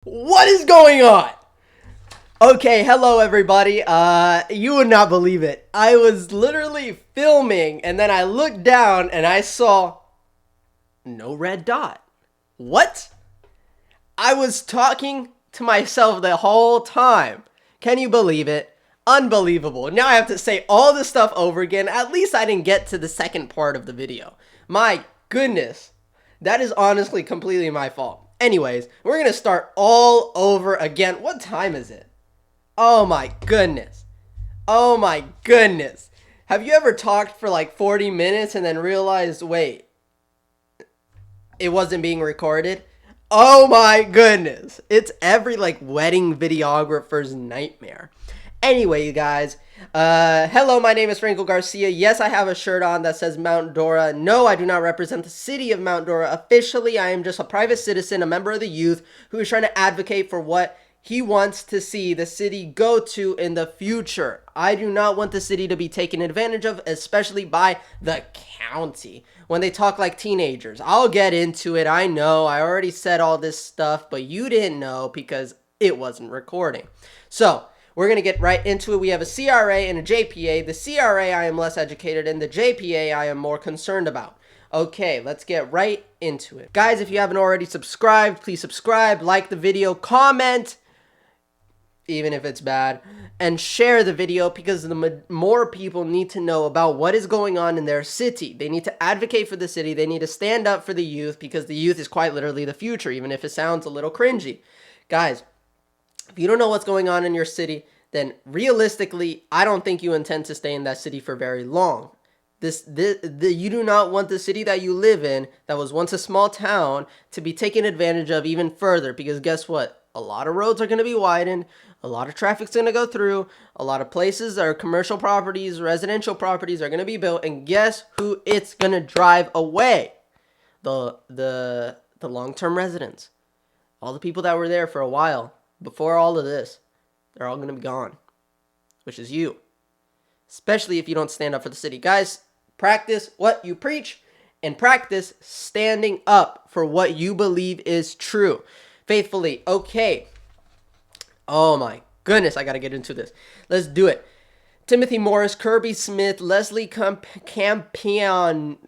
What is going on? Okay, hello everybody. You would not believe it. I was literally filming and then I looked down and I saw no red dot. What? I was talking to myself the whole time. Can you believe it? Unbelievable. Now I have to say all this stuff over again. At least I didn't get to the second part of the video. My goodness. That is honestly completely my fault. Anyways, we're going to start all over again. What time is it? Oh my goodness. Oh my goodness. Have you ever talked for like 40 minutes and then realized, wait, it wasn't being recorded? Oh my goodness. It's every like wedding videographer's nightmare. Anyway, you guys, hello, my name is Franco Garcia. Yes, I have a shirt on that says Mount Dora. No, I do not represent the city of Mount Dora. Officially, I am just a private citizen, a member of the youth who is trying to advocate for what he wants to see the city go to in the future. I do not want the city to be taken advantage of, especially by the county when they talk like teenagers. I'll get into it. I know I already said all this stuff, but you didn't know because it wasn't recording. So we're going to get right into it. We have a CRA and a JPA. The CRA I am less educated in. The JPA I am more concerned about. Okay, let's get right into it. Guys, if you haven't already subscribed, please subscribe, like the video, comment, even if it's bad, and share the video because the more people need to know about what is going on in their city. They need to advocate for the city. They need to stand up for the youth because the youth is quite literally the future, even if it sounds a little cringy. Guys, if you don't know what's going on in your city, then realistically, I don't think you intend to stay in that city for very long. You do not want the city that you live in, that was once a small town, to be taken advantage of even further. Because guess what? A lot of roads are going to be widened. A lot of traffic's going to go through. A lot of places are commercial properties, residential properties are going to be built. And guess who it's going to drive away? The long-term residents. All the people that were there for a while before all of this, they're all going to be gone, which is you. Especially if you don't stand up for the city. Guys, practice what you preach and practice standing up for what you believe is true. Faithfully. Okay. Oh my goodness, I got to get into this. Let's do it. Timothy Morris, Kirby Smith, Leslie Campion,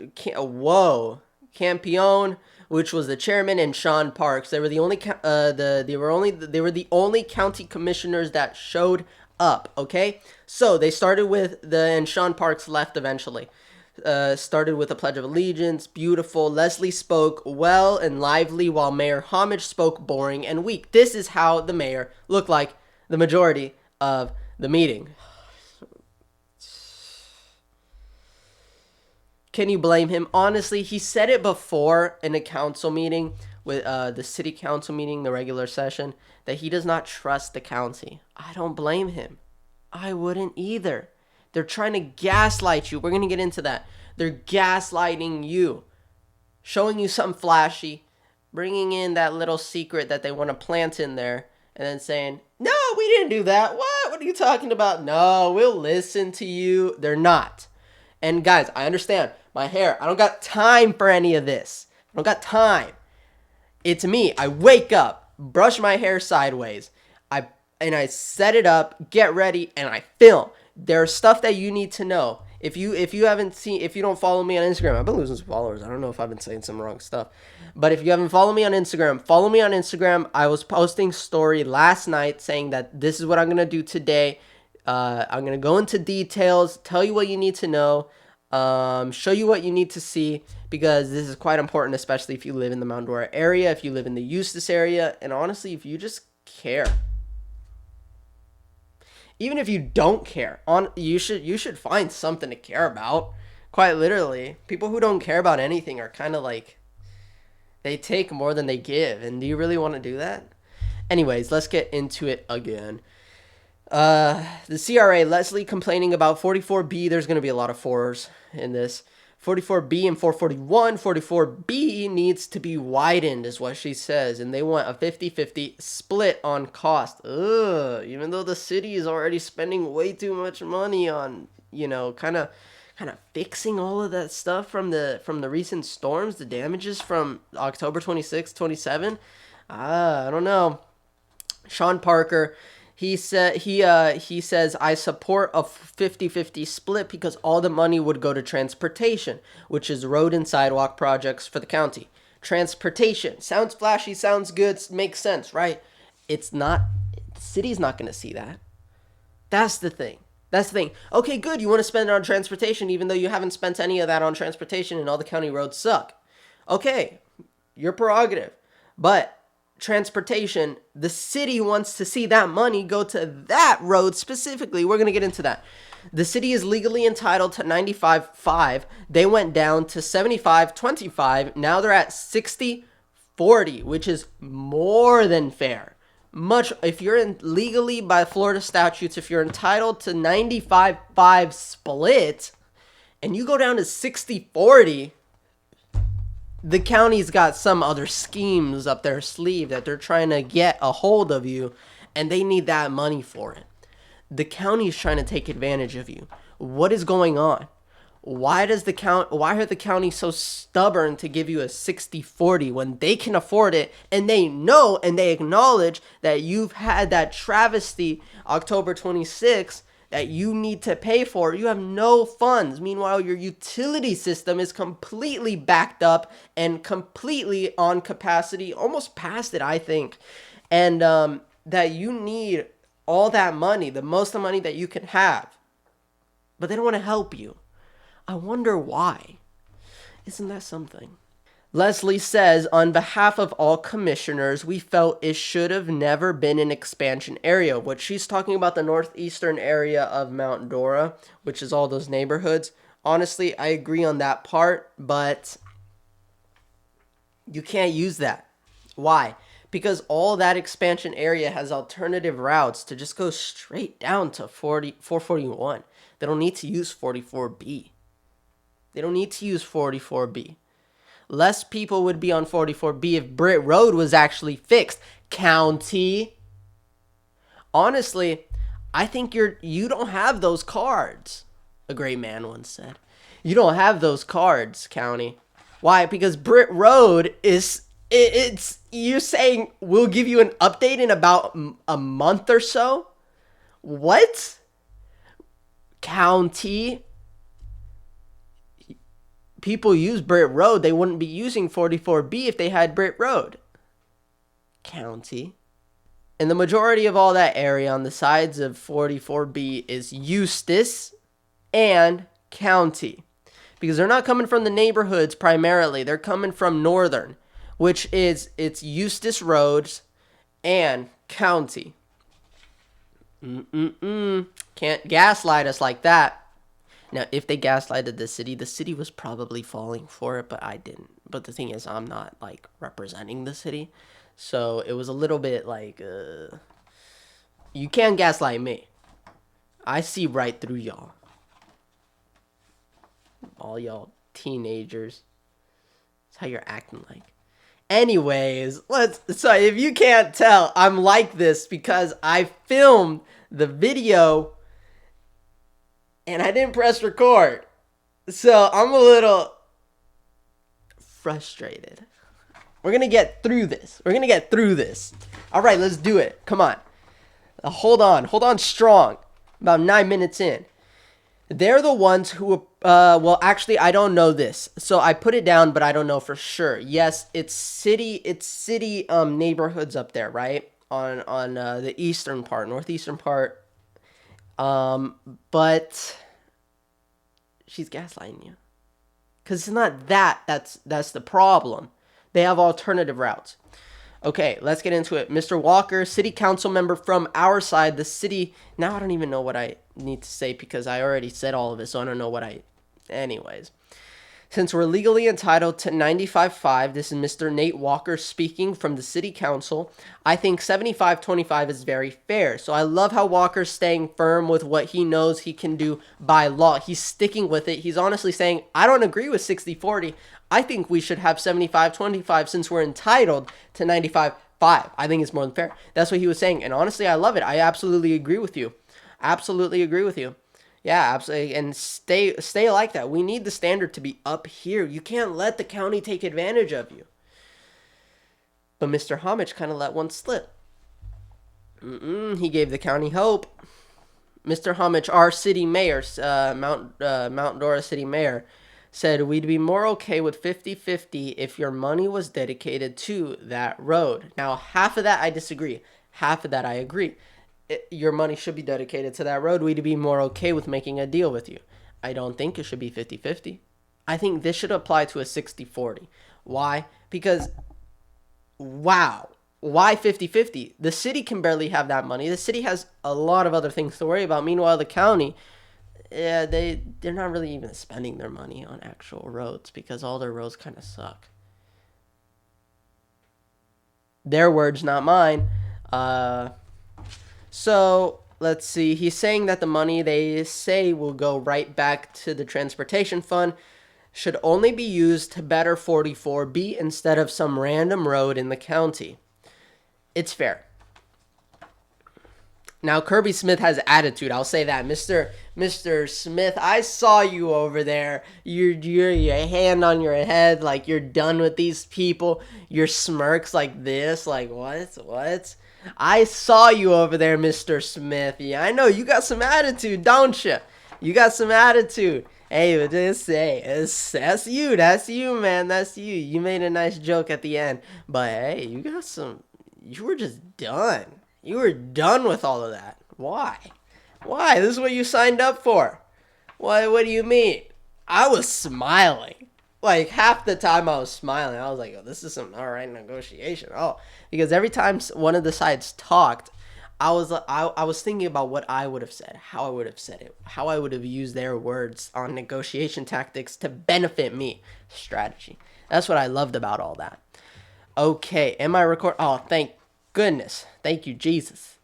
which was the chairman, and Sean Parks. They were the only the only county commissioners that showed up. Okay, so they started with and Sean Parks left eventually. Started with a Pledge of Allegiance, beautiful. Leslie spoke well and lively, while Mayor Homage spoke boring and weak. This is how the mayor looked like the majority of the meeting. Can you blame him? Honestly, he said it before in a council meeting, with the city council meeting, the regular session, that he does not trust the county. I don't blame him. I wouldn't either. They're trying to gaslight you. We're going to get into that. They're gaslighting you, showing you something flashy, bringing in that little secret that they want to plant in there, and then saying, no, we didn't do that. What are you talking about? No, we'll listen to you. They're not. And guys, I understand. My hair, I don't got time for any of this. I don't got time. It's me. I wake up, brush my hair sideways, I set it up, get ready, and I film. There's stuff that you need to know. If you don't follow me on Instagram, I've been losing some followers. I don't know if I've been saying some wrong stuff. But if you haven't followed me on Instagram, follow me on Instagram. I was posting story last night saying that this is what I'm going to do today. I'm going to go into details, tell you what you need to know, show you what you need to see, because this is quite important, especially if you live in the Mount Dora area, if you live in the Eustis area, and honestly, if you just care. Even if you don't care, you should find something to care about. Quite literally, people who don't care about anything are kind of like, they take more than they give. And do you really want to do that? Anyways, let's get into it again. The CRA, Leslie complaining about 44B. There's going to be a lot of fours in this. 44B and 441. 44B needs to be widened is what she says. And they want a 50-50 split on cost. Even though the city is already spending way too much money on, kind of fixing all of that stuff from the recent storms, the damages from October 26, 27. I don't know. Sean Parker, he says I support a 50-50 split because all the money would go to transportation, which is road and sidewalk projects for the county. Transportation sounds flashy, sounds good, makes sense, right? It's not. The city's not going to see that. That's the thing. That's the thing. Okay, good. You want to spend it on transportation, even though you haven't spent any of that on transportation and all the county roads suck. Okay, your prerogative. But transportation, the city wants to see that money go to that road specifically. We're going to get into that. The city is legally entitled to 95.5. They went down to 75.25. Now they're at 60.40, which is more than fair. Much, if you're in legally by Florida statutes, if you're entitled to 95.5 split and you go down to 60.40, the county's got some other schemes up their sleeve that they're trying to get a hold of you, and they need that money for it. The county's trying to take advantage of you. What is going on? Why are the county so stubborn to give you a 60-40 when they can afford it, and they know and they acknowledge that you've had that travesty October 26th that you need to pay for? You have no funds. Meanwhile, your utility system is completely backed up and completely on capacity, almost past it, I think. And that you need all that money, the most money that you can have. But they don't want to help you. I wonder why. Isn't that something? Leslie says, on behalf of all commissioners, we felt it should have never been an expansion area. What she's talking about, the northeastern area of Mount Dora, which is all those neighborhoods. Honestly, I agree on that part, but you can't use that. Why? Because all that expansion area has alternative routes to just go straight down to 441. They don't need to use 44B. They don't need to use 44B. Less people would be on 44B if Britt Road was actually fixed. County. Honestly, I think you don't have those cards. A great man once said. You don't have those cards, county. Why? Because Britt Road it's you're saying we'll give you an update in about a month or so? What? County. People use Britt Road. They wouldn't be using 44B if they had Britt Road. County. And the majority of all that area on the sides of 44B is Eustis and County. Because they're not coming from the neighborhoods primarily. They're coming from Northern, which is it's Eustis Roads and County. Can't gaslight us like that. Now, if they gaslighted the city was probably falling for it, but I didn't. But the thing is, I'm not, like, representing the city. So it was a little bit like, you can't gaslight me. I see right through y'all. All y'all teenagers. That's how you're acting like. Anyways, so if you can't tell, I'm like this because I filmed the video and I didn't press record. So I'm a little frustrated. We're going to get through this. All right, let's do it. Come on. Hold on strong. About 9 minutes in. They're the ones who, well, actually, I don't know this. So I put it down, but I don't know for sure. Yes, it's city neighborhoods up there, right? On the northeastern part. But she's gaslighting you. Because it's not that's the problem. They have alternative routes. Okay, let's get into it. Mr. Walker, city council member from our side, the city. Now I don't even know what I need to say because I already said all of it, so I don't know what anyways. Since we're legally entitled to 95.5, this is Mr. Nate Walker speaking from the city council. I think 75.25 is very fair. So I love how Walker's staying firm with what he knows he can do by law. He's sticking with it. He's honestly saying, I don't agree with 60.40. I think we should have 75.25 since we're entitled to 95.5. I think it's more than fair. That's what he was saying. And honestly, I love it. I absolutely agree with you. Yeah, absolutely. And stay like that. We need the standard to be up here. You can't let the county take advantage of you. But Mr. Homage kind of let one slip. He gave the county hope. Mr. Homage, our city mayor, Mount Dora city mayor, said we'd be more okay with 50-50 if your money was dedicated to that road. Now, half of that I disagree. Half of that I agree. Your money should be dedicated to that road. We'd be more okay with making a deal with you. I don't think it should be 50-50. I think this should apply to a 60-40. Why? Because, wow. Why 50-50? The city can barely have that money. The city has a lot of other things to worry about. Meanwhile, the county, yeah, they're not really even spending their money on actual roads because all their roads kind of suck. Their words, not mine. So let's see. He's saying that the money they say will go right back to the transportation fund should only be used to better 44B instead of some random road in the county. It's fair. Now, Kirby Smith has attitude. I'll say that. Mr. Smith, I saw you over there. Your hand on your head like you're done with these people. Your smirks like this. Like, what? I saw you over there, Mr. Smith. Yeah, I know. You got some attitude, don't you? You got some attitude. Hey, but just say, that's you, man. That's you. You made a nice joke at the end. But, hey, you were just done. You were done with all of that. Why? This is what you signed up for. What do you mean? I was smiling. Like, half the time I was smiling. I was like, oh, this is an all right negotiation. Oh, because every time one of the sides talked, I was thinking about what I would have said, how I would have said it, how I would have used their words on negotiation tactics to benefit me. Strategy. That's what I loved about all that. Okay, am I recording? Oh, thank goodness. Thank you, Jesus.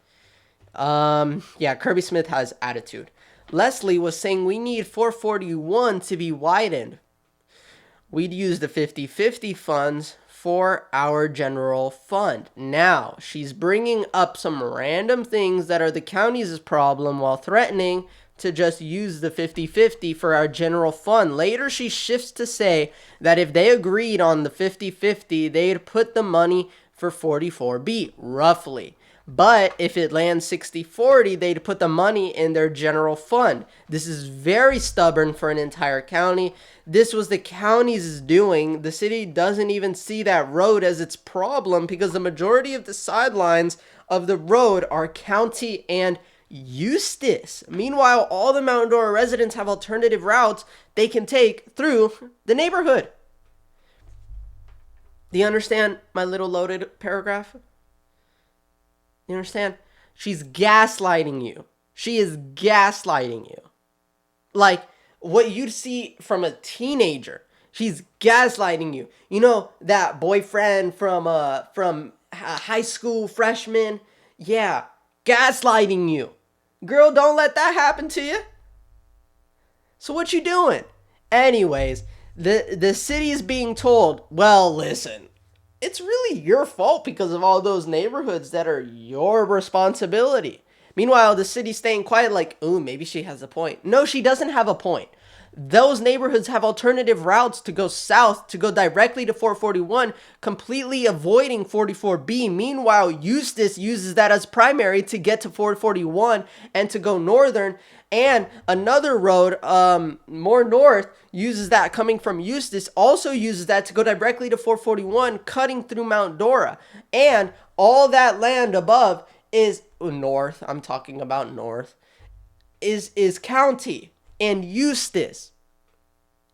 Yeah, Kirby Smith has attitude. Leslie was saying we need 441 to be widened. We'd use the 50-50 funds for our general fund. Now, she's bringing up some random things that are the county's problem while threatening to just use the 50-50 for our general fund. Later, she shifts to say that if they agreed on the 50-50, they'd put the money for 44B, roughly. But if it lands 60-40, they'd put the money in their general fund. This is very stubborn for an entire county. This was the county's doing. The city doesn't even see that road as its problem because the majority of the sidelines of the road are county and Eustis. Meanwhile, all the Mount Dora residents have alternative routes they can take through the neighborhood. Do you understand my little loaded paragraph? You understand? She's gaslighting you. She is gaslighting you. Like what you'd see from a teenager. She's gaslighting you. You know that boyfriend from high school freshman? Yeah, gaslighting you. Girl, don't let that happen to you. So what you doing? Anyways, the city is being told, well, listen, it's really your fault because of all those neighborhoods that are your responsibility. Meanwhile, the city's staying quiet like, ooh, maybe she has a point. No, she doesn't have a point. Those neighborhoods have alternative routes to go south, to go directly to 441, completely avoiding 44B. Meanwhile, Eustis uses that as primary to get to 441 and to go northern. And another road, more north, uses that coming from Eustis, also uses that to go directly to 441, cutting through Mount Dora. And all that land above is north, I'm talking about north, is county and Eustis.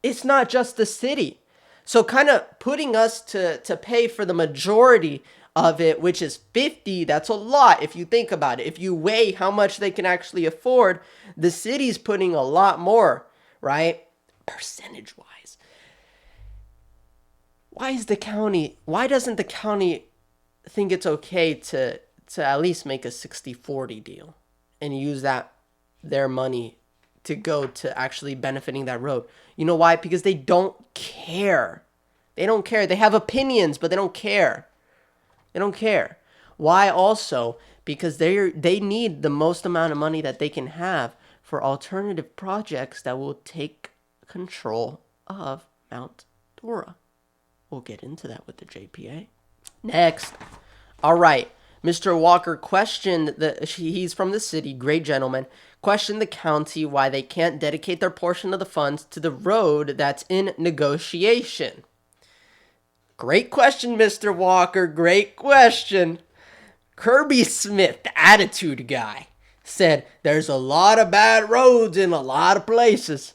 It's not just the city. So kind of putting us to pay for the majority of it, which is 50, that's a lot if you think about it. If you weigh how much they can actually afford, the city's putting a lot more, right? Percentage-wise. Why doesn't the county think it's okay to at least make a 60-40 deal and use their money to go to actually benefiting that road? You know why? Because they don't care. They don't care. They have opinions, but they don't care. They don't care. Why also? Because they need the most amount of money that they can have for alternative projects that will take control of Mount Dora. We'll get into that with the JPA. Next. All right. Mr. Walker questioned he's from the city, great gentleman, questioned the county why they can't dedicate their portion of the funds to the road that's in negotiation. Great question, Mr. Walker, great question. Kirby Smith, the attitude guy, said there's a lot of bad roads in a lot of places.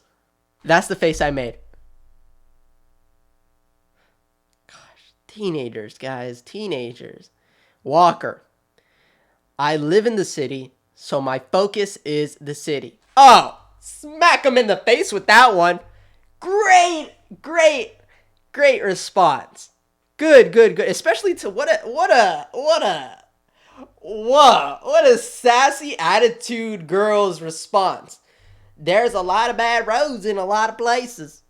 That's the face I made. Gosh, teenagers, guys, teenagers. Walker, I live in the city, so my focus is the city. Oh, smack him in the face with that one. Great response. Good. Especially to what a sassy attitude girl's response. There's a lot of bad roads in a lot of places.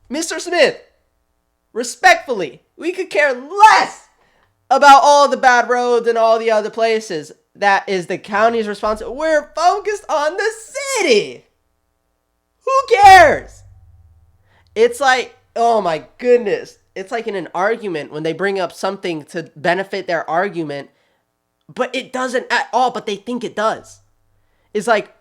Mr. Smith, respectfully, we could care less about all the bad roads and all the other places. That is the county's responsibility. We're focused on the city. Who cares? It's like, oh my goodness. It's like in an argument when they bring up something to benefit their argument, but it doesn't at all, but they think it does. It's like,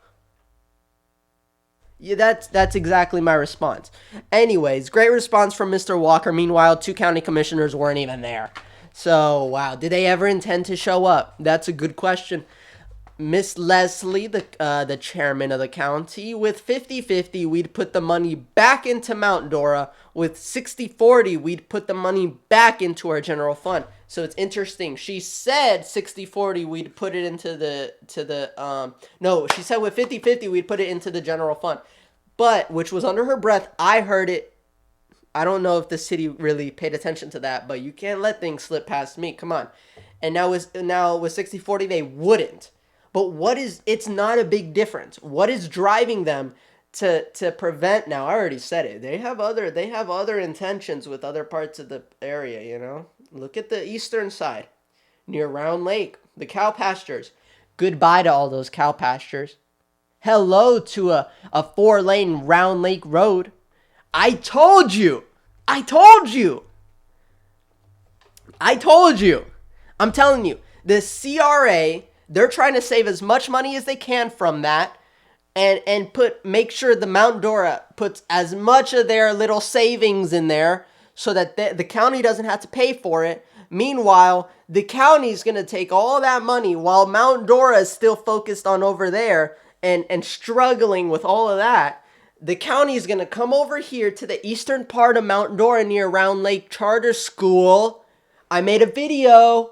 yeah, that's exactly my response. Anyways, great response from Mr. Walker. Meanwhile, 2 county commissioners weren't even there. So, wow, did they ever intend to show up? That's a good question. Miss Leslie, the chairman of the county, with 50-50, we'd put the money back into Mount Dora. With 60-40, we'd put the money back into our general fund. So it's interesting. She said 60-40, we'd put it into no, she said with 50-50, we'd put it into the general fund. But, which was under her breath, I heard it. I don't know if the city really paid attention to that, but you can't let things slip past me. Come on. And now with 60-40, they wouldn't. But it's not a big difference. What is driving them to prevent? Now, I already said it. They have other intentions with other parts of the area, you know? Look at the eastern side, near Round Lake, the cow pastures. Goodbye to all those cow pastures. Hello to a 4-lane Round Lake road. I told you. I'm telling you, the CRA, they're trying to save as much money as they can from that and make sure the Mount Dora puts as much of their little savings in there so that the county doesn't have to pay for it. Meanwhile, the county's going to take all that money while Mount Dora is still focused on over there and struggling with all of that. The county is going to come over here to the eastern part of Mount Dora near Round Lake Charter School. I made a video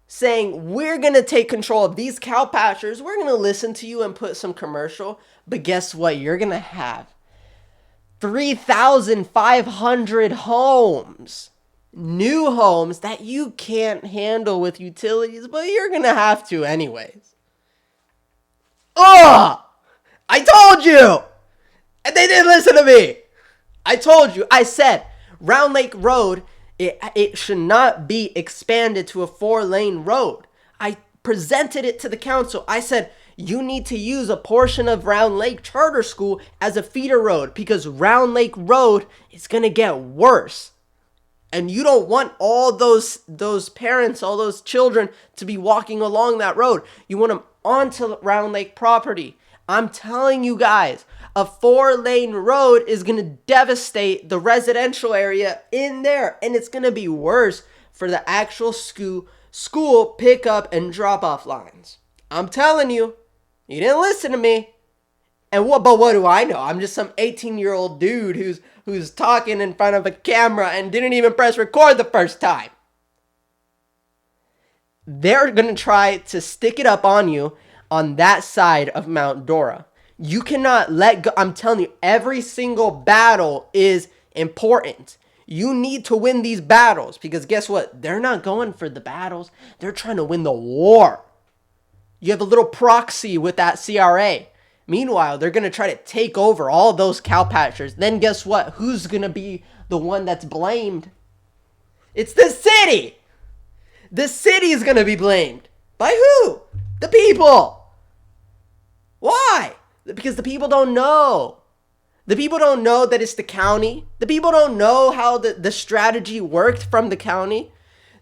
saying we're going to take control of these cow pastures. We're going to listen to you and put some commercial. But guess what? You're going to have 3,500 homes. New homes that you can't handle with utilities, but you're going to have to anyways. Ugh! I told you! And they didn't listen to me. I told you. I said Round Lake Road, it should not be expanded to a 4-lane road. I presented it to the council. I said, you need to use a portion of Round Lake Charter School as a feeder road because Round Lake Road is going to get worse. And you don't want all those parents, all those children to be walking along that road. You want them onto Round Lake property. I'm telling you guys, a 4-lane road is going to devastate the residential area in there. And it's going to be worse for the actual school pickup and drop-off lines. I'm telling you, you didn't listen to me. And what do I know? I'm just some 18-year-old dude who's talking in front of a camera and didn't even press record the first time. They're going to try to stick it up on you on that side of Mount Dora. You cannot let go. I'm telling you, every single battle is important. You need to win these battles because guess what? They're not going for the battles. They're trying to win the war. You have a little proxy with that CRA. Meanwhile, they're going to try to take over all those cow pastures. Then guess what? Who's going to be the one that's blamed? It's the city. The city is going to be blamed. By who? The people. Why? Because the people don't know. The people don't know that it's the county. The people don't know how the strategy worked from the county.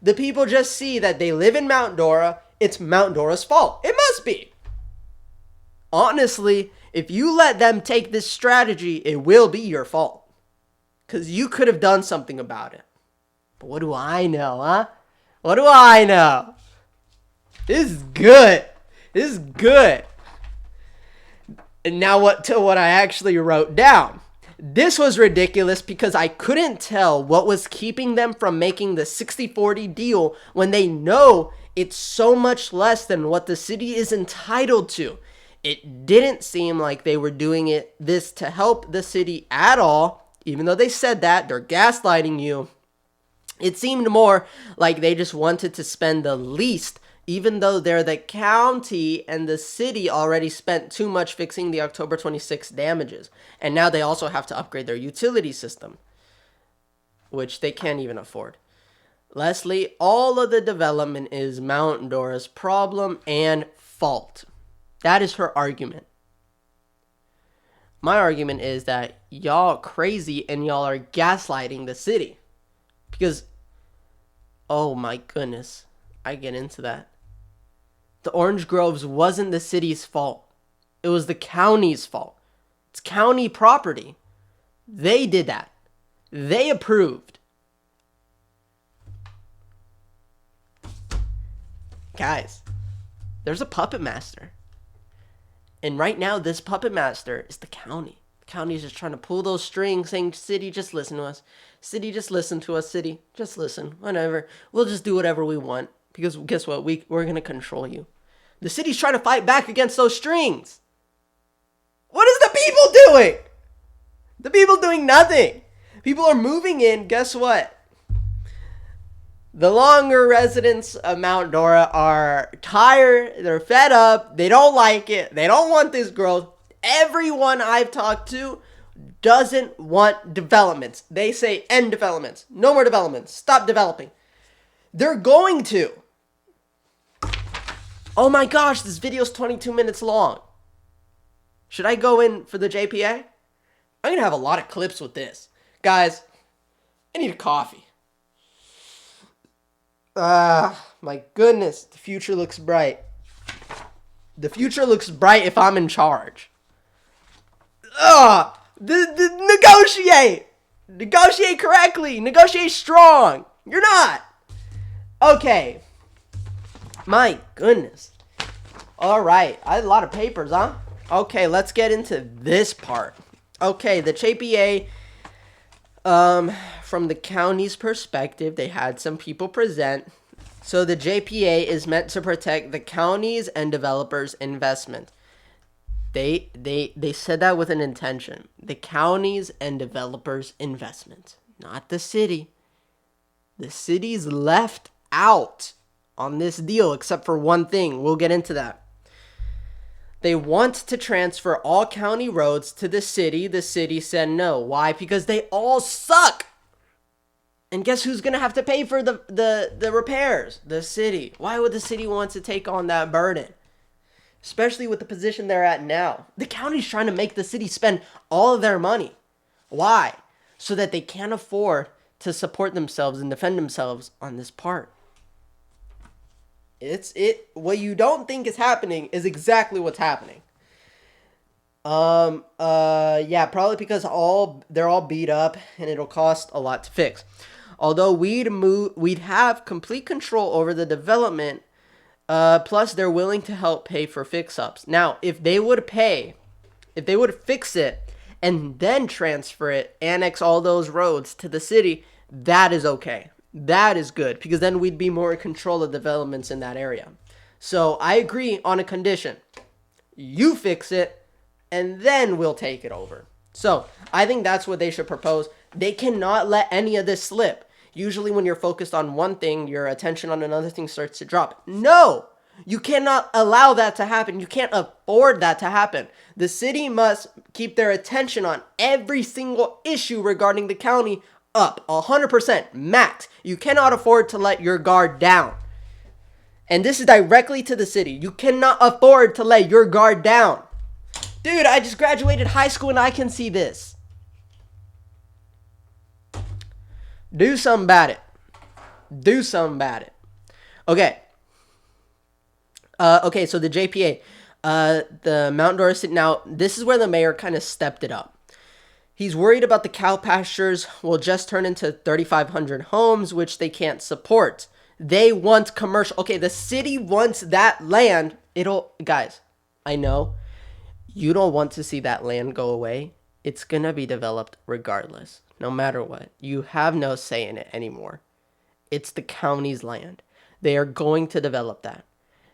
The people just see that they live in Mount Dora. It's Mount Dora's fault. It must be. Honestly, if you let them take this strategy, it will be your fault. Because you could have done something about it. But what do I know, huh? What do I know? This is good. This is good. And now what I actually wrote down. This was ridiculous because I couldn't tell what was keeping them from making the 60-40 deal when they know it's so much less than what the city is entitled to. It didn't seem like they were doing this to help the city at all, even though they said that. They're gaslighting you. It seemed more like they just wanted to spend the least, even though they're the county and the city already spent too much fixing the October 26 damages. And now they also have to upgrade their utility system, which they can't even afford. Leslie, all of the development is Mount Dora's problem and fault. That is her argument. My argument is that y'all are crazy and y'all are gaslighting the city. Because, oh my goodness, I get into that. The orange groves wasn't the city's fault. It was the county's fault. It's county property. They did that. They approved. Guys, there's a puppet master. And right now, this puppet master is the county. The county is just trying to pull those strings, saying, city, just listen to us. City, just listen to us. City, just listen. Whatever. We'll just do whatever we want. Because guess what? We're going to control you. The city's trying to fight back against those strings. What is the people doing? The people doing nothing. People are moving in. Guess what? The longer residents of Mount Dora are tired. They're fed up. They don't like it. They don't want this growth. Everyone I've talked to doesn't want developments. They say end developments. No more developments. Stop developing. They're going to. Oh my gosh, this video's 22 minutes long. Should I go in for the JPA? I'm going to have a lot of clips with this. Guys, I need a coffee. My goodness, the future looks bright. The future looks bright if I'm in charge. Negotiate! Negotiate correctly! Negotiate strong! You're not! Okay. My goodness. Alright, I had a lot of papers, huh? Okay, let's get into this part. Okay, the JPA, from the county's perspective, they had some people present. So the JPA is meant to protect the counties and developers' investment. They said that with an intention. The counties and developers' investment, not the city. The city's left out on this deal except for one thing. We'll get into that. They want to transfer all county roads to the city. The city said no. Why? Because they all suck. And guess who's going to have to pay for the repairs? The city. Why would the city want to take on that burden? Especially with the position they're at now. The county's trying to make the city spend all of their money. Why? So that they can't afford to support themselves and defend themselves on this part. What you don't think is happening is exactly what's happening. Yeah, probably because they're all beat up and it'll cost a lot to fix. Although we'd have complete control over the development, plus they're willing to help pay for fix-ups. Now, if they would fix it and then transfer it, annex all those roads to the city, that is okay. That is good, because then we'd be more in control of developments in that area. So I agree on a condition. You fix it, and then we'll take it over. So I think that's what they should propose. They cannot let any of this slip. Usually when you're focused on one thing, your attention on another thing starts to drop. No! You cannot allow that to happen. You can't afford that to happen. The city must keep their attention on every single issue regarding the county up 100% max. You cannot afford to let your guard down. And this is directly to the city. You cannot afford to let your guard down. Dude, I just graduated high school and I can see this. Do something about it. Do something about it. Okay. Okay, so the JPA, the Mount Dora City. Now, this is where the mayor kind of stepped it up. He's worried about the cow pastures will just turn into 3,500 homes, which they can't support. They want commercial. Okay, the city wants that land. Guys, I know you don't want to see that land go away. It's going to be developed regardless, no matter what. You have no say in it anymore. It's the county's land. They are going to develop that.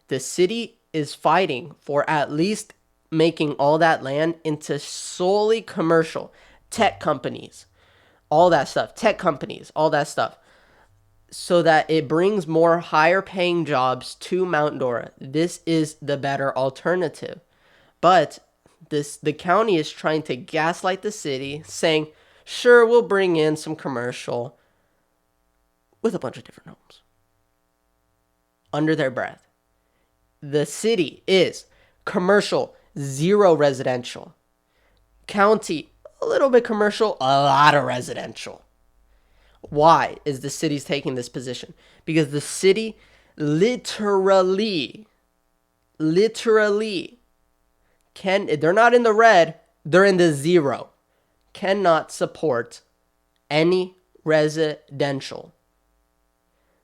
The city is fighting for at least making all that land into solely commercial tech companies, all that stuff, tech companies, all that stuff, so that it brings more higher paying jobs to Mount Dora. This is the better alternative. But the county is trying to gaslight the city, saying, sure, we'll bring in some commercial with a bunch of different homes. Under their breath. The city is commercial, zero residential. County, a little bit commercial, a lot of residential. Why is the city's taking this position? Because the city literally, they're not in the red, they're in the zero. Cannot support any residential.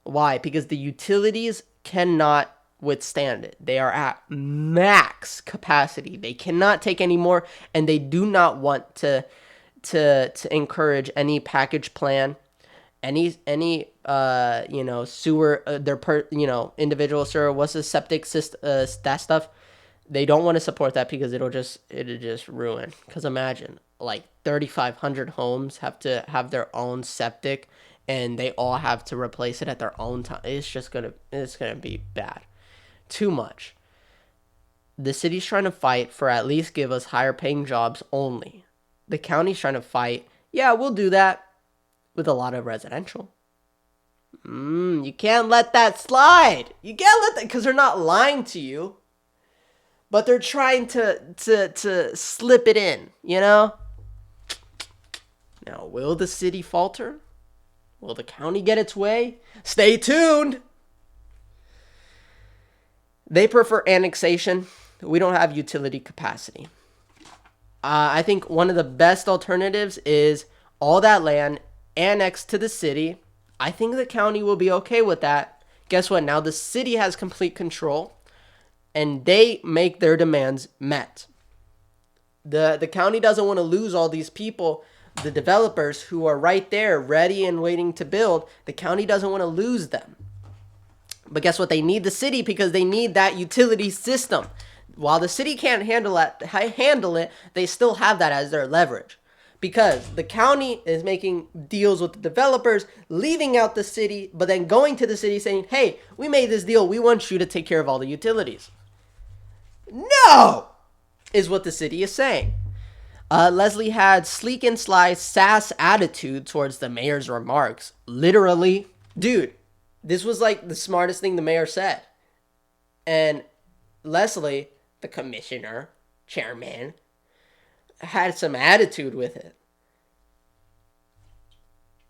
Why? Because the utilities cannot withstand it. They are at max capacity. They cannot take any more, and they do not want to encourage any package plan, any sewer, individual sewer, what's the septic system, that stuff. They don't want to support that because it'll just ruin. Because imagine, like 3,500 homes have to have their own septic, and they all have to replace it at their own time. It's gonna be bad. Too much. The city's trying to fight for at least give us higher paying jobs only. The county's trying to fight, yeah, we'll do that with a lot of residential. You can't let that slide. You can't let that, because they're not lying to you. But they're trying to slip it in, Now, will the city falter? Will the county get its way? Stay tuned. They prefer annexation. We don't have utility capacity. I think one of the best alternatives is all that land annexed to the city. I think the county will be okay with that. Guess what? Now the city has complete control, and they make their demands met. The county doesn't want to lose all these people, the developers who are right there ready and waiting to build. The county doesn't want to lose them. But guess what? They need the city because they need that utility system. While the city can't handle it, they still have that as their leverage. Because the county is making deals with the developers, leaving out the city, but then going to the city saying, hey, we made this deal. We want you to take care of all the utilities. No! Is what the city is saying. Leslie had sleek and sly sass attitude towards the mayor's remarks. Literally, dude, this was like the smartest thing the mayor said. And Leslie, the commissioner, chairman, had some attitude with it.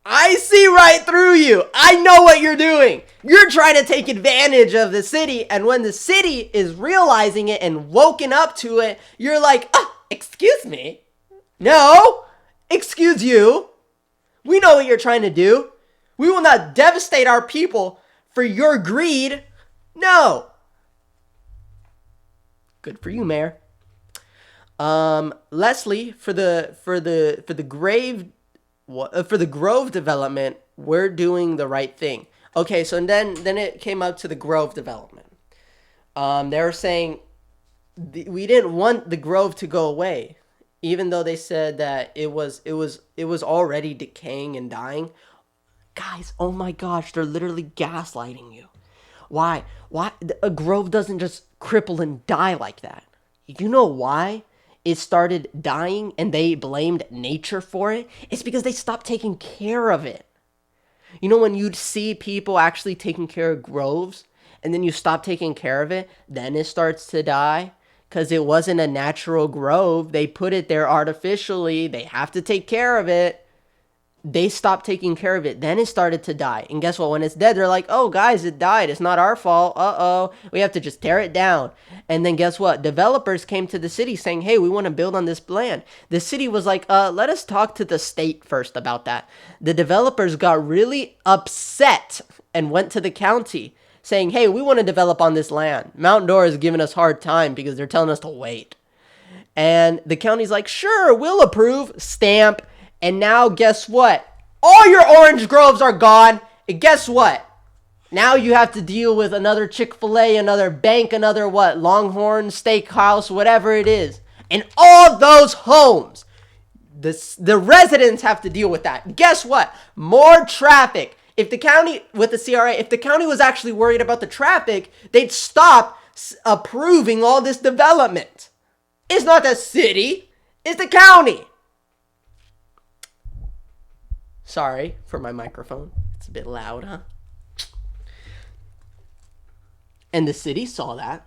I see right through you. I know what you're doing. You're trying to take advantage of the city, and when the city is realizing it and woken up to it, you're like, excuse me? No, excuse you. We know what you're trying to do. We will not devastate our people for your greed. No. Good for you, Mayor. Leslie, for the Grove development, we're doing the right thing. Okay, so then it came up to the Grove development. They were saying we didn't want the Grove to go away, even though they said that it was already decaying and dying. Guys, oh my gosh, they're literally gaslighting you. Why? A Grove doesn't just cripple and die like that. You know why it started dying and they blamed nature for it? It's because they stopped taking care of it. You know, when you'd see people actually taking care of groves and then you stop taking care of it, then it starts to die because it wasn't a natural grove. They put it there artificially. They have to take care of it. They stopped taking care of it. Then it started to die. And guess what? When it's dead, they're like, oh, guys, it died. It's not our fault. Uh-oh. We have to just tear it down. And then guess what? Developers came to the city saying, hey, we want to build on this land. The city was like, let us talk to the state first about that. The developers got really upset and went to the county saying, hey, we want to develop on this land. Mount Dora is giving us a hard time because they're telling us to wait. And the county's like, sure, we'll approve. Stamp. And now guess what? All your orange groves are gone. And guess what? Now you have to deal with another Chick-fil-A, another bank, another what? Longhorn Steakhouse, whatever it is. And all those homes. The residents have to deal with that. Guess what? More traffic. If the county, with the CRA, if the county was actually worried about the traffic, they'd stop approving all this development. It's not the city. It's the county. Sorry for my microphone. It's a bit loud, huh? And the city saw that.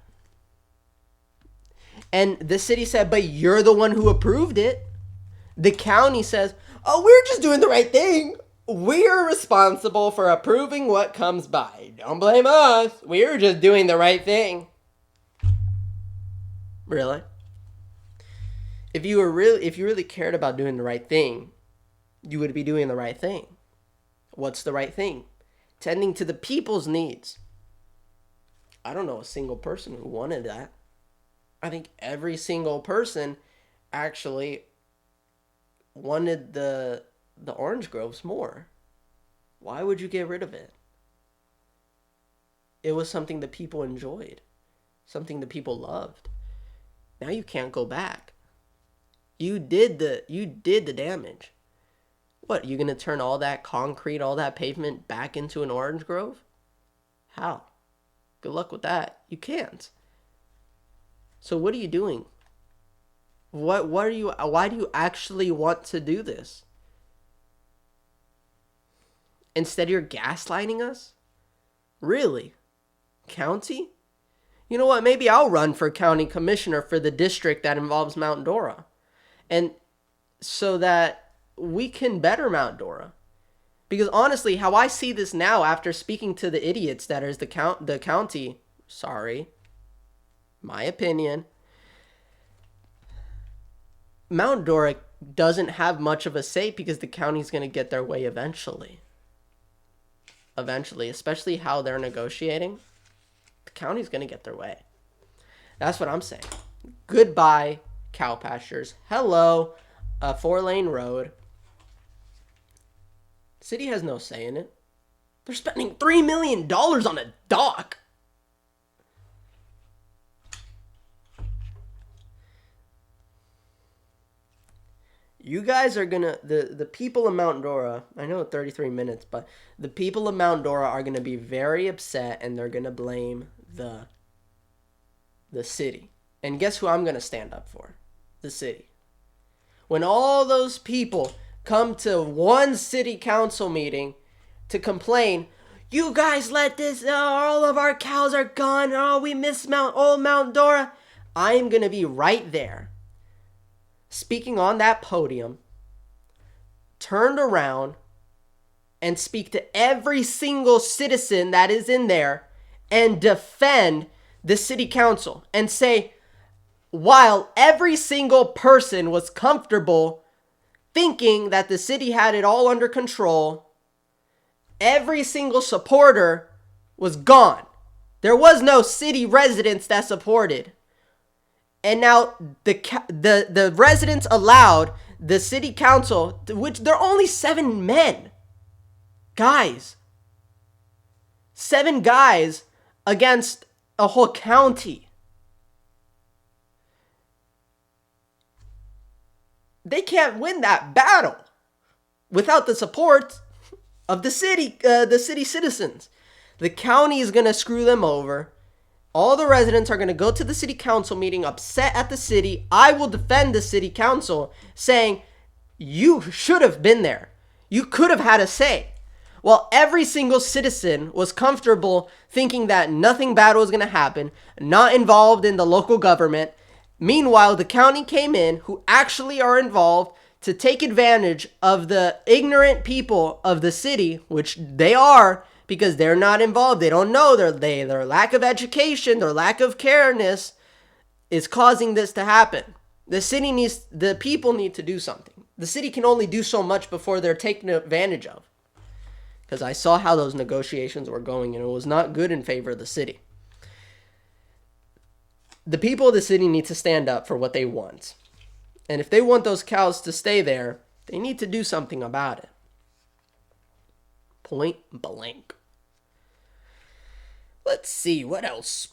And the city said, but you're the one who approved it. The county says, oh, we're just doing the right thing. We're responsible for approving what comes by. Don't blame us. We're just doing the right thing. Really? If you really cared about doing the right thing, you would be doing the right thing. What's the right thing? Tending to the people's needs. I don't know a single person who wanted that. I think every single person actually wanted the orange groves more. Why would you get rid of it? It was something that people enjoyed. Something that people loved. Now you can't go back. You did the damage. What, you gonna turn all that concrete, all that pavement back into an orange grove? How? Good luck with that. You can't. So what are you doing? Why do you actually want to do this? Instead you're gaslighting us? Really? County? You know what? Maybe I'll run for county commissioner for the district that involves Mount Dora. And so that we can better Mount Dora. Because honestly, how I see this now after speaking to the idiots that is the county, sorry, my opinion, Mount Dora doesn't have much of a say because the county's going to get their way eventually. Eventually, especially how they're negotiating, the county's going to get their way. That's what I'm saying. Goodbye, cow pastures. Hello, a 4-lane road. City has no say in it. They're spending $3 million on a dock. You guys are gonna, the people of Mount Dora, I know 33 minutes, but the people of Mount Dora are gonna be very upset and they're gonna blame the city. And guess who I'm gonna stand up for? The city. When all those people come to one city council meeting to complain, you guys let this, all of our cows are gone, oh, we miss Mount Dora. I'm gonna be right there, speaking on that podium, turned around and speak to every single citizen that is in there and defend the city council and say, while every single person was comfortable thinking that the city had it all under control, every single supporter was gone. There was no city residents that supported. And now the residents allowed the city council, which there are only 7 men. Guys. 7 guys against a whole county. They can't win that battle without the support of the city citizens. The county is going to screw them over. All the residents are going to go to the city council meeting upset at the city. I will defend the city council saying, you should have been there. You could have had a say. While every single citizen was comfortable thinking that nothing bad was going to happen, not involved in the local government. Meanwhile, the county came in, who actually are involved, to take advantage of the ignorant people of the city, which they are because they're not involved. They don't know. Their lack of education, their lack of careness is causing this to happen. The people need to do something. The city can only do so much before they're taken advantage of. Because I saw how those negotiations were going, and it was not good in favor of the city. The people of the city need to stand up for what they want. And if they want those cows to stay there, they need to do something about it. Point blank. Let's see, what else?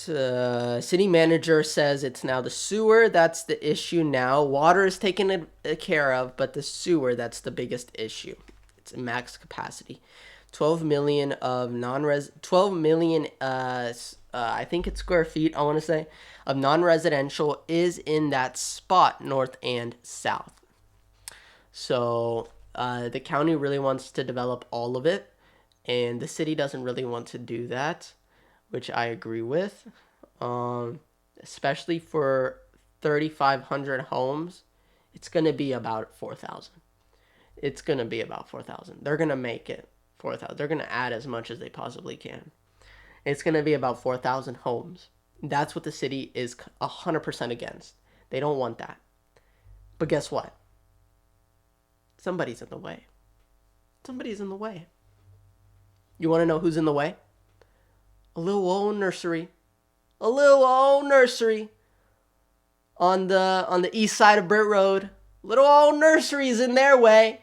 City manager says it's now the sewer that's the issue now. Water is taken care of, but the sewer, that's the biggest issue. It's max capacity. 12 million of 12 million, I think it's square feet, I want to say, of non-residential is in that spot, north and south. So the county really wants to develop all of it, and the city doesn't really want to do that, which I agree with, especially for 3,500 homes. It's going to be about 4,000. It's going to be about 4,000. They're going to make it 4,000. They're going to add as much as they possibly can. It's going to be about 4,000 homes. That's what the city is 100% against. They don't want that. But guess what? Somebody's in the way. Somebody's in the way. You want to know who's in the way? A little old nursery. A little old nursery on the east side of Britt Road. Little old nursery's in their way.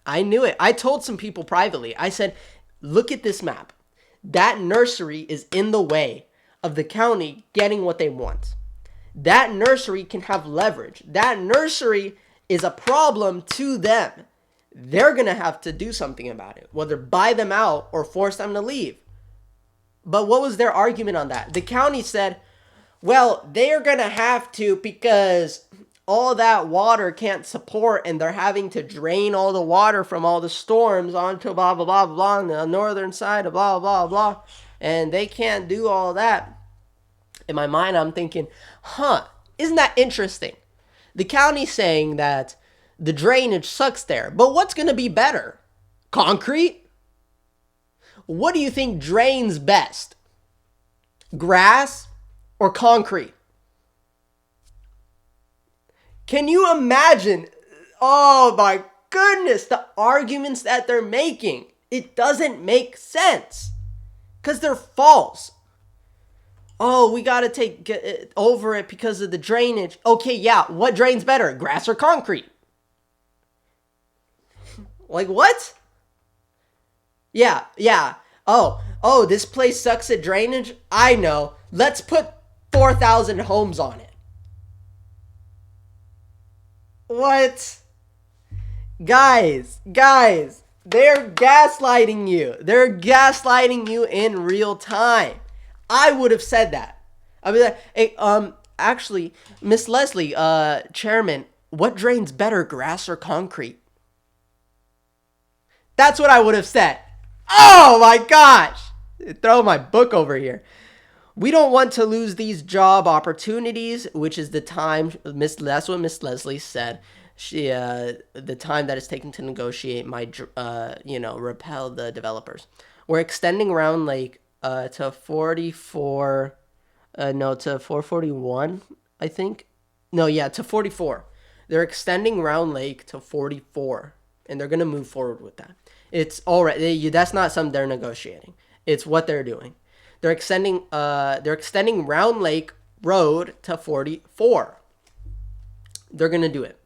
I knew it. I told some people privately. I said, look at this map. That nursery is in the way of the county getting what they want. That nursery can have leverage. That nursery is a problem to them. They're going to have to do something about it, whether buy them out or force them to leave. But what was their argument on that? The county said, well, they're going to have to because all that water can't support, and they're having to drain all the water from all the storms onto blah, blah, blah, blah, on the northern side of blah, blah, blah, and they can't do all that. In my mind, I'm thinking, isn't that interesting? The county's saying that the drainage sucks there, but what's going to be better? Concrete? What do you think drains best? Grass or concrete? Can you imagine? Oh my goodness, the arguments that they're making. It doesn't make sense because they're false. Oh, we got to get over it because of the drainage. Okay, yeah, what drains better, grass or concrete? Like what? Yeah. Oh, this place sucks at drainage? I know. Let's put 4,000 homes on it. What? Guys, they're gaslighting you. They're gaslighting you in real time. I would have said that. I mean, hey, actually, Miss Leslie, chairman, what drains better, grass or concrete? That's what I would have said. Oh my gosh. Throw my book over here. We don't want to lose these job opportunities, which is the time, that's what Miss Leslie said. She, the time that it's taken to negotiate might, repel the developers. We're extending Round Lake to 441, I think. To 44. They're extending Round Lake to 44, and they're going to move forward with that. It's all right. That's not something they're negotiating. It's what they're doing. They're extending Round Lake Road to 44. They're going to do it.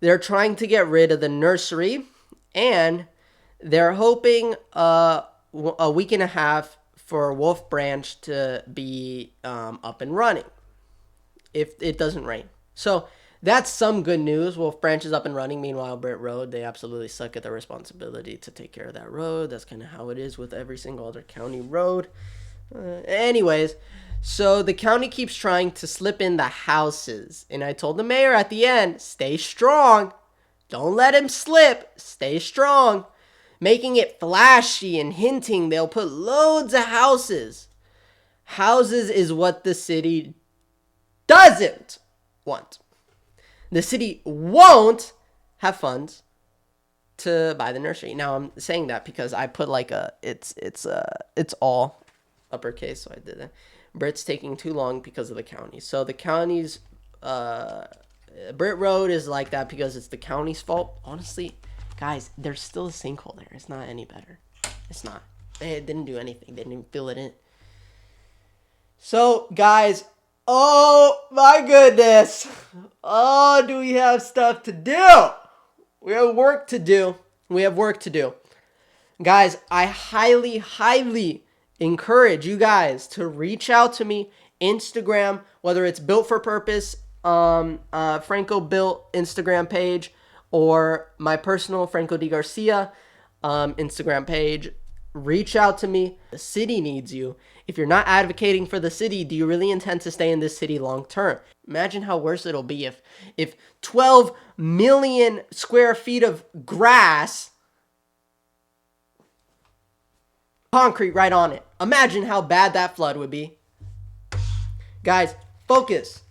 They're trying to get rid of the nursery, and they're hoping a week and a half for Wolf Branch to be up and running if it doesn't rain. So that's some good news. Wolf Branch is up and running. Meanwhile, Britt Road, they absolutely suck at their responsibility to take care of that road. That's kind of how it is with every single other county road. Anyways, so the county keeps trying to slip in the houses. And I told the mayor at the end, stay strong. Don't let him slip. Stay strong. Making it flashy and hinting they'll put loads of houses. Houses is what the city doesn't. want. The city won't have funds to buy the nursery. Now I'm saying that because I put like it's all uppercase, so I did that. Brit's taking too long because of the county. So the county's Brit Road is like that because it's the county's fault. Honestly, guys, there's still a sinkhole there. It's not any better. It's not. They didn't do anything. They didn't even fill it in. So, guys, oh my goodness. Oh, do we have stuff to do? We have work to do. We have work to do. Guys, I highly, highly encourage you guys to reach out to me. Instagram, whether it's Built for Purpose, Franco Built Instagram page, or my personal Franco D. Garcia Instagram page. Reach out to me. The city needs you. If you're not advocating for the city, do you really intend to stay in this city long term? Imagine how worse it'll be if 12 million square feet of grass, concrete right on it. Imagine how bad that flood would be. Guys, focus.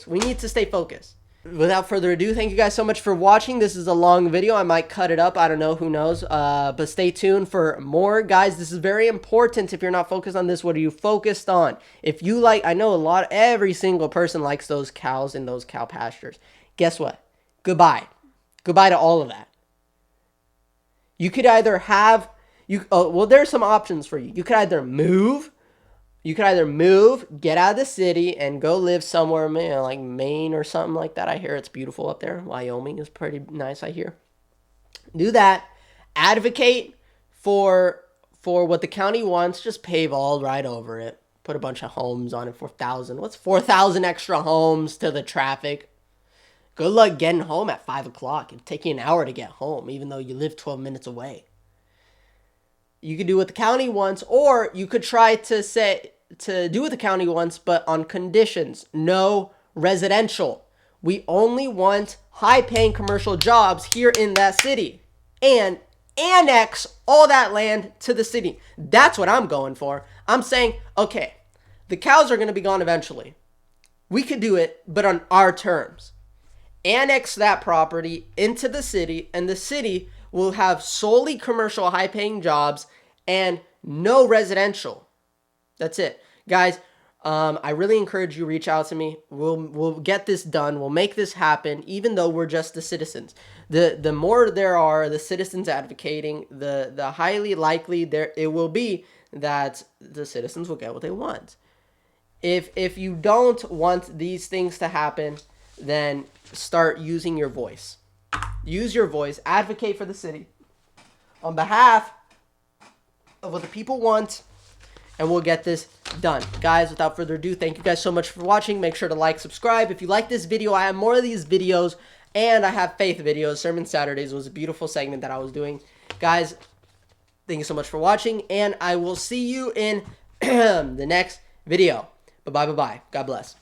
We need to stay focused. Without further ado, thank you guys so much for watching. This is a long video. I might cut it up. I don't know. Who knows? But stay tuned for more. Guys, this is very important. If you're not focused on this, what are you focused on? If you like, I know every single person likes those cows in those cow pastures. Guess what? Goodbye. Goodbye to all of that. You could either have, well, there's some options for you. You could either move. Get out of the city, and go live somewhere, like Maine or something like that. I hear it's beautiful up there. Wyoming is pretty nice, I hear. Do that. Advocate for what the county wants. Just pave all right over it. Put a bunch of homes on it. 4,000. What's 4,000 extra homes to the traffic? Good luck getting home at 5 o'clock. It'll take you an hour to get home, even though you live 12 minutes away. You could do what the county wants, or you could try to do what the county wants, but on conditions. No residential. We only want high-paying commercial jobs here in that city, and annex all that land to the city. That's what I'm going for. I'm saying, okay, the cows are going to be gone eventually. We could do it, but on our terms. Annex that property into the city, and the city will have solely commercial high-paying jobs and no residential. That's it. Guys, I really encourage you to reach out to me. We'll get this done. We'll make this happen, even though we're just the citizens. The more there are the citizens advocating, the highly likely it will be that the citizens will get what they want. If you don't want these things to happen, then start using your voice. Use your voice. Advocate for the city on behalf of what the people want, and we'll get this done. Guys, without further ado, thank you guys so much for watching. Make sure to like, subscribe. If you like this video, I have more of these videos, and I have faith videos. Sermon Saturdays was a beautiful segment that I was doing. Guys, thank you so much for watching, and I will see you in the next video. Bye-bye. God bless.